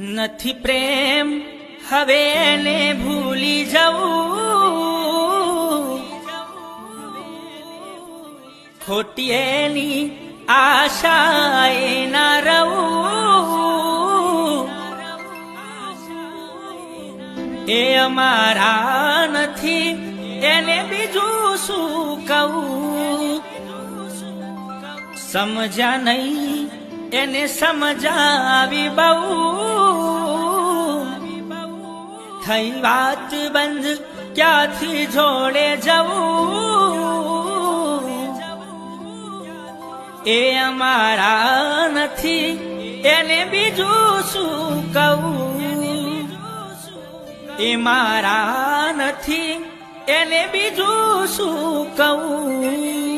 નથી પ્રેમ હવે એને ભૂલી જવું, ખોટી એની આશાએ ના રહું, એ અમારા નથી એને બીજું શું કહું, સમજ્યા નહીં એને સમજાવી બહુ, થઈ વાત બંધ ક્યાંથી જોડે જવું, એ અમારા નથી એને બીજું શું કહું, એ મારા નથી એને બીજું શું કહું.